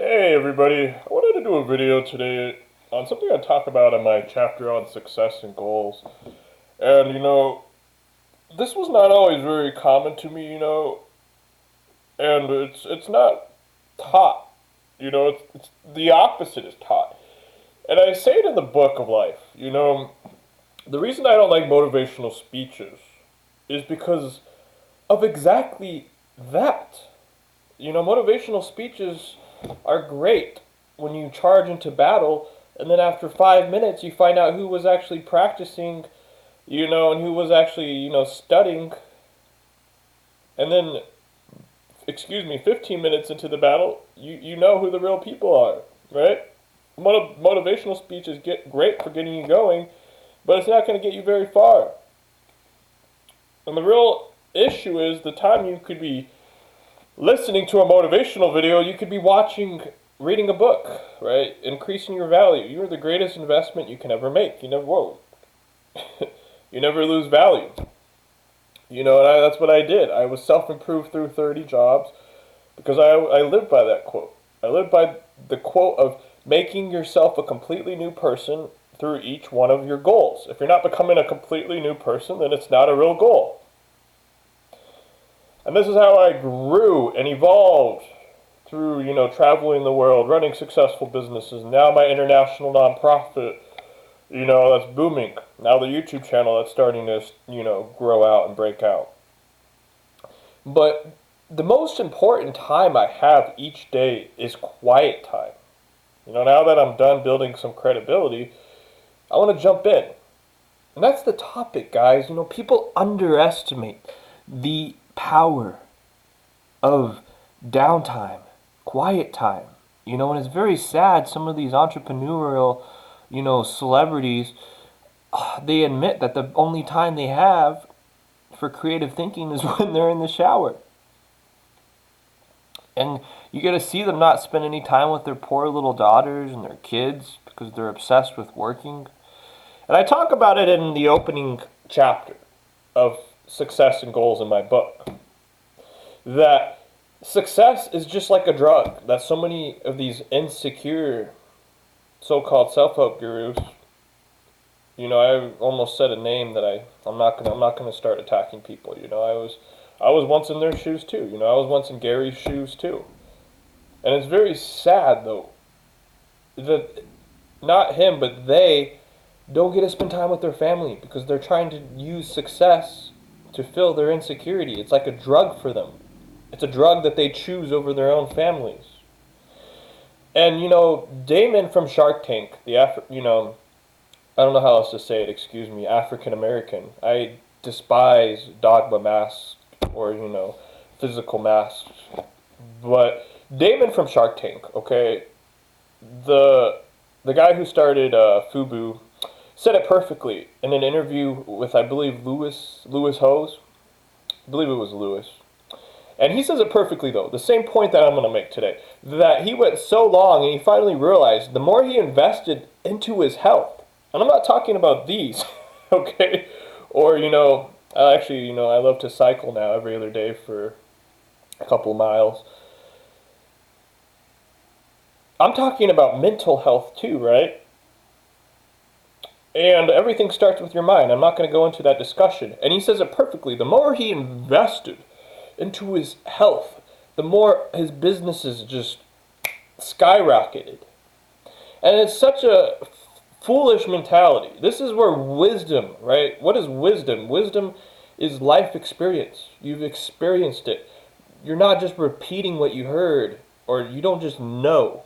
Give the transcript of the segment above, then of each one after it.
Hey everybody, I wanted to do a video today on something I talk about in my chapter on success and goals. And this was not always very common to me, and it's not taught. It's the opposite is taught. And I say it in the book of life, the reason I don't like motivational speeches is because of exactly that. Motivational speeches are great when you charge into battle, and then after 5 minutes you find out who was actually practicing, and who was actually, studying, and then, 15 minutes into the battle, you know who the real people are, right? Motivational speeches get great for getting you going, but it's not going to get you very far. And the real issue is the time you could be listening to a motivational video, you could be reading a book, right? Increasing your value. You are the greatest investment you can ever make. You never lose value. And that's what I did. I was self-improved through 30 jobs because I lived by that quote. I lived by the quote of making yourself a completely new person through each one of your goals. If you're not becoming a completely new person, then it's not a real goal. And this is how I grew and evolved through, traveling the world, running successful businesses. Now my international nonprofit, that's booming. Now the YouTube channel that's starting to, grow out and break out. But the most important time I have each day is quiet time. Now that I'm done building some credibility, I want to jump in. And that's the topic, guys. People underestimate the power of downtime, quiet time, and it's very sad. Some of these entrepreneurial, celebrities, they admit that the only time they have for creative thinking is when they're in the shower. And you get to see them not spend any time with their poor little daughters and their kids because they're obsessed with working. And I talk about it in the opening chapter of Success and Goals in my book, that success is just like a drug that so many of these insecure so-called self-help gurus, I almost said a name that I'm not gonna start attacking people. I was once in their shoes too. I was once in Gary's shoes too. And it's very sad though that not him but they don't get to spend time with their family because they're trying to use success to fill their insecurity. It's like a drug for them. It's a drug that they choose over their own families. And Damon from Shark Tank, I don't know how else to say it, African American. I despise dogma masks or, physical masks. But Damon from Shark Tank, okay, the guy who started Fubu said it perfectly in an interview with, I believe, Lewis Hose. I believe it was Lewis. And he says it perfectly, though. The same point that I'm going to make today. That he went so long and he finally realized the more he invested into his health. And I'm not talking about these, okay? Or, I love to cycle now every other day for a couple miles. I'm talking about mental health too, right? And everything starts with your mind. I'm not going to go into that discussion. And he says it perfectly. The more he invested into his health, the more his businesses just skyrocketed. And it's such a foolish mentality. This is where wisdom, right? What is wisdom? Wisdom is life experience. You've experienced it. You're not just repeating what you heard, or you don't just know.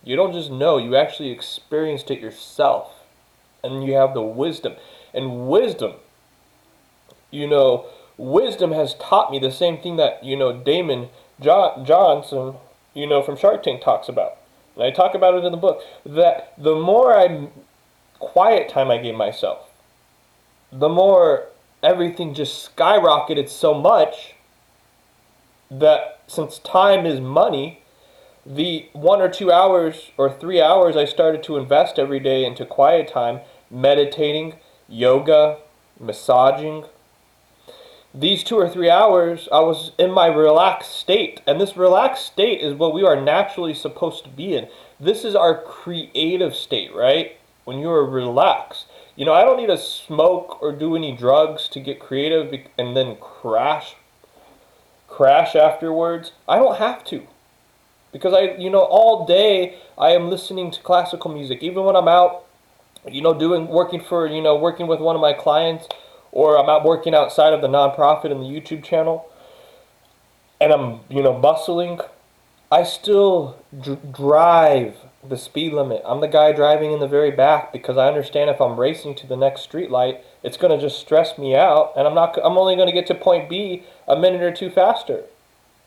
You don't just know. You actually experienced it yourself. And you have the wisdom. And wisdom, wisdom has taught me the same thing that, Damon Johnson, from Shark Tank talks about. And I talk about it in the book. That the more quiet time I gave myself, the more everything just skyrocketed so much that since time is money, the 1 or 2 hours or 3 hours I started to invest every day into quiet time, meditating, yoga, massaging, these 2 or 3 hours, I was in my relaxed state. And this relaxed state is what we are naturally supposed to be in. This is our creative state, right? When you are relaxed. You know, I don't need to smoke or do any drugs to get creative and then crash afterwards. I don't have to. Because all day I am listening to classical music. Even when I'm out, working with one of my clients, or I'm out working outside of the nonprofit and the YouTube channel, and I'm, bustling, I still drive the speed limit. I'm the guy driving in the very back because I understand if I'm racing to the next street light, it's going to just stress me out, and I'm only going to get to point B a minute or two faster.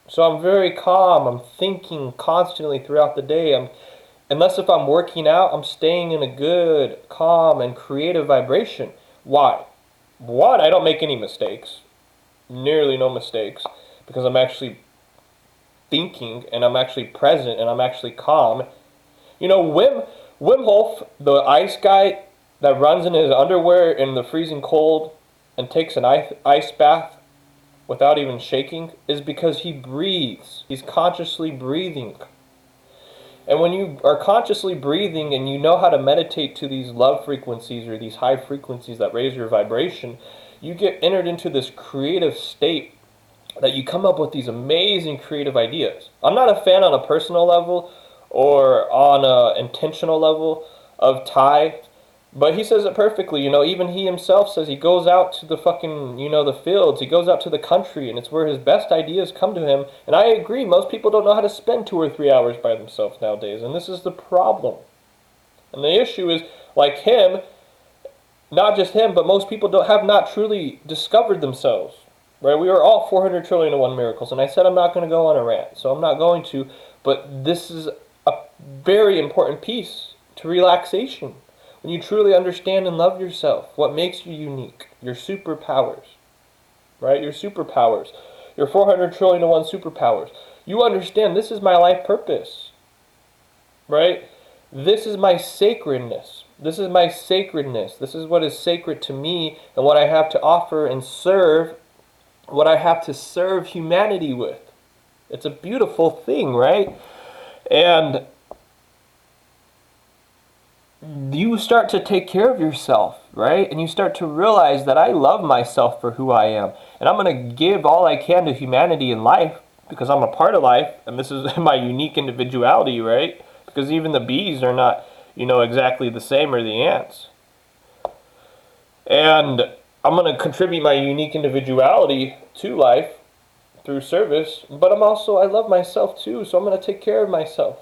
So I'm very calm. I'm thinking constantly throughout the day. Unless if I'm working out, I'm staying in a good, calm, and creative vibration. Why? One, I don't make any mistakes. Nearly no mistakes. Because I'm actually thinking, and I'm actually present, and I'm actually calm. Wim Hof, the ice guy that runs in his underwear in the freezing cold and takes an ice bath without even shaking, is because he breathes. He's consciously breathing. And when you are consciously breathing and you know how to meditate to these love frequencies or these high frequencies that raise your vibration, you get entered into this creative state that you come up with these amazing creative ideas. I'm not a fan on a personal level or on an intentional level of Thai, but he says it perfectly. Even he himself says he goes out to the fucking, the fields. He goes out to the country, and it's where his best ideas come to him. And I agree, most people don't know how to spend 2 or 3 hours by themselves nowadays, and this is the problem. And the issue is, like him, not just him, but most people have not truly discovered themselves. Right? We are all 400 trillion and one miracles, and I said I'm not going to go on a rant, so I'm not going to, but this is a very important piece to relaxation. When you truly understand and love yourself, what makes you unique, your superpowers, right? Your superpowers, your 400 trillion and one superpowers. You understand this is my life purpose, right? This is my sacredness. This is my sacredness. This is what is sacred to me and what I have to offer and serve, what I have to serve humanity with. It's a beautiful thing, right? And you start to take care of yourself, right? And you start to realize that I love myself for who I am. And I'm going to give all I can to humanity in life because I'm a part of life. And this is my unique individuality, right? Because even the bees are not, exactly the same, or the ants. And I'm going to contribute my unique individuality to life through service. But I love myself too. So I'm going to take care of myself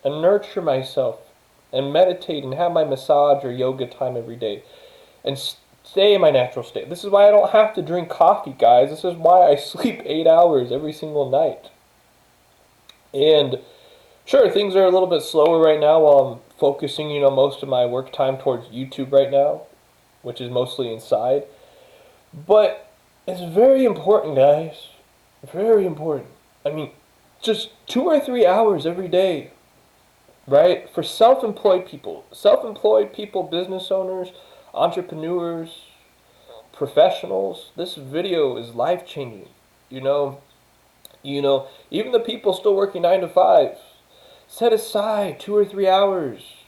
and nurture myself and meditate and have my massage or yoga time every day and stay in my natural state. This is why I don't have to drink coffee, guys. This is why I sleep 8 hours every single night. And sure, things are a little bit slower right now while I'm focusing, most of my work time towards YouTube right now, which is mostly inside. But it's very important, guys. Very important. I mean, just 2 or 3 hours every day. Right? For self-employed people, business owners, entrepreneurs, professionals, this video is life-changing. Even the people still working 9 to 5, set aside 2 or 3 hours,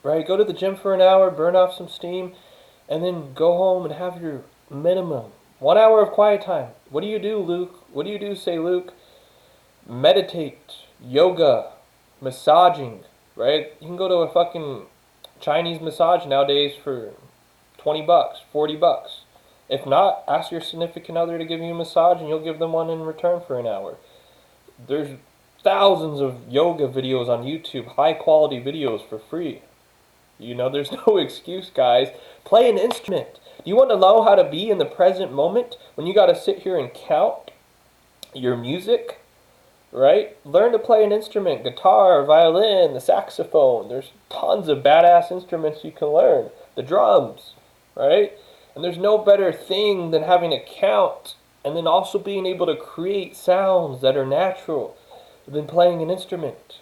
right? Go to the gym for an hour, burn off some steam, and then go home and have your minimum 1 hour of quiet time. What do you do, Luke? What do you do, Seiluke? Meditate, yoga, massaging, right? You can go to a fucking Chinese massage nowadays for $20, $40. If not, ask your significant other to give you a massage and you'll give them one in return for an hour. There's thousands of yoga videos on YouTube, high quality videos for free. There's no excuse, guys. Play an instrument. Do you want to know how to be in the present moment when you got to sit here and count your music? Right? Learn to play an instrument, guitar, violin, the saxophone. There's tons of badass instruments you can learn. The drums, right? And there's no better thing than having a count and then also being able to create sounds that are natural than playing an instrument.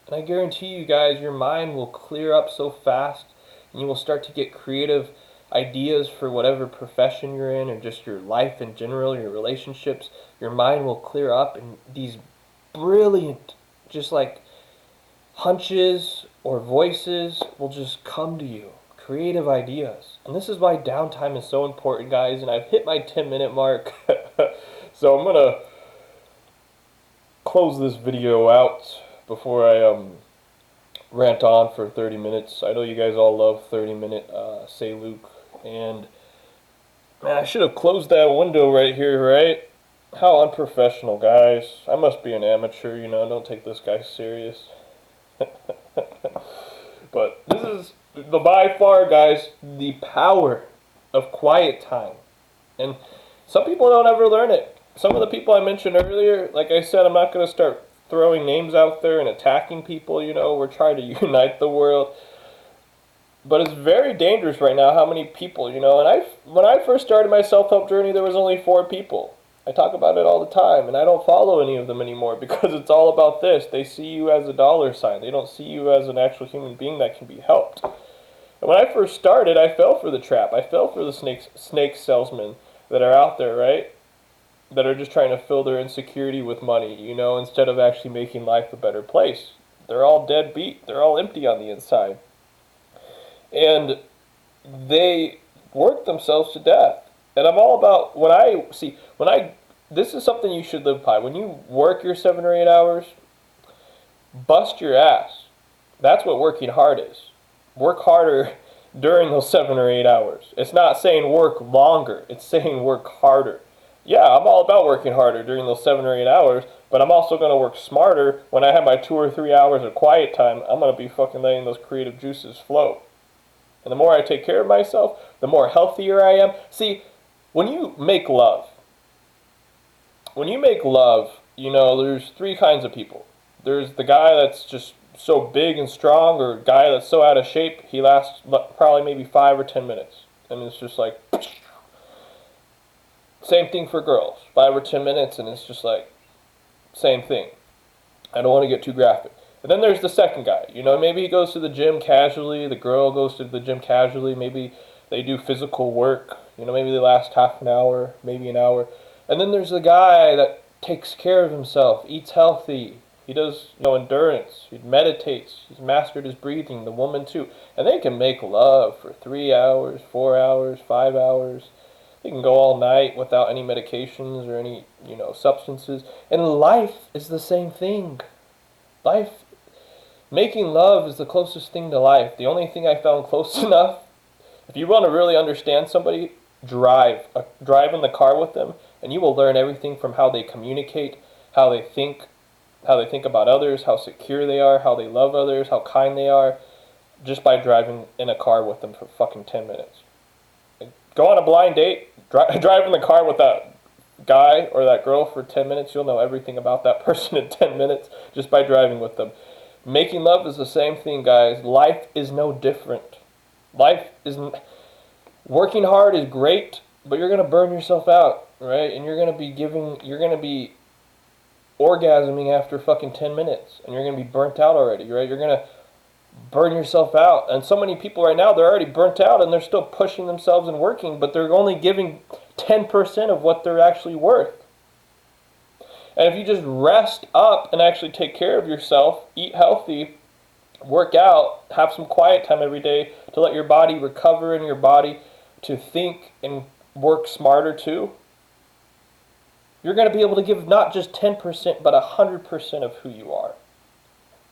And I guarantee you guys, your mind will clear up so fast and you will start to get creative ideas for whatever profession you're in, or just your life in general, your relationships, your mind will clear up, and these brilliant, just like hunches or voices will just come to you. Creative ideas. And this is why downtime is so important, guys. And I've hit my 10-minute mark. So I'm going to close this video out before I rant on for 30 minutes. I know you guys all love 30-minute Seiluke. And, man, I should have closed that window right here, right? How unprofessional, guys. I must be an amateur, you know. Don't take this guy serious. But this is by far, guys, the power of quiet time. And some people don't ever learn it. Some of the people I mentioned earlier, like I said, I'm not going to start throwing names out there and attacking people, you know. We're trying to unite the world. But it's very dangerous right now how many people, you know. And when I first started my self-help journey, there was only 4 people. I talk about it all the time, and I don't follow any of them anymore because it's all about this. They see you as a dollar sign. They don't see you as an actual human being that can be helped. And when I first started, I fell for the trap. I fell for the snake salesmen that are out there, right? That are just trying to fill their insecurity with money, you know, instead of actually making life a better place. They're all deadbeat. They're all empty on the inside. And they work themselves to death. And I'm all about, this is something you should live by. When you work your 7 or 8 hours, bust your ass. That's what working hard is. Work harder during those 7 or 8 hours. It's not saying work longer. It's saying work harder. Yeah, I'm all about working harder during those 7 or 8 hours, but I'm also going to work smarter when I have my 2 or 3 hours of quiet time. I'm going to be fucking letting those creative juices flow. And the more I take care of myself, the more healthier I am. See, when you make love, you know, there's 3 kinds of people. There's the guy that's just so big and strong, or a guy that's so out of shape, he lasts probably maybe 5 or 10 minutes. And it's just like, same thing for girls, 5 or 10 minutes, and it's just like, same thing. I don't want to get too graphic. And then there's the second guy. You know, maybe he goes to the gym casually, the girl goes to the gym casually, maybe they do physical work, you know, maybe they last half an hour, maybe an hour. And then there's the guy that takes care of himself, eats healthy, he does, you know, endurance, he meditates, he's mastered his breathing, the woman too. And they can make love for 3 hours, 4 hours, 5 hours. They can go all night without any medications or any, you know, substances. And life is the same thing. Making love is the closest thing to life. The only thing I found close enough, if you want to really understand somebody, drive in the car with them, and you will learn everything from how they communicate, how they think about others, how secure they are, how they love others, how kind they are, just by driving in a car with them for fucking 10 minutes. Go on a blind date, drive in the car with that guy or that girl for 10 minutes, you'll know everything about that person in 10 minutes just by driving with them. Making love is the same thing, guys. Life is no different. Working hard is great, but you're going to burn yourself out, right? And you're going to be orgasming after fucking 10 minutes, and you're going to be burnt out already, right? You're going to burn yourself out. And so many people right now, they're already burnt out, and they're still pushing themselves and working, but they're only giving 10% of what they're actually worth. And if you just rest up and actually take care of yourself, eat healthy, work out, have some quiet time every day to let your body recover and your body to think and work smarter too, you're going to be able to give not just 10%, but 100% of who you are.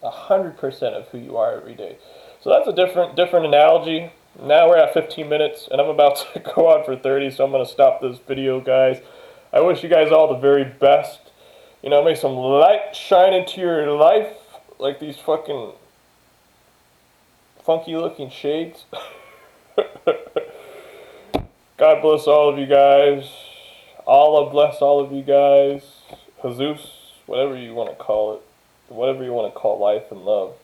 100% of who you are every day. So that's a different analogy. Now we're at 15 minutes, and I'm about to go on for 30, so I'm going to stop this video, guys. I wish you guys all the very best. You know, make some light shine into your life, like these fucking funky looking shades. God bless all of you guys. Allah bless all of you guys. Jesus, whatever you want to call it. Whatever you want to call life and love.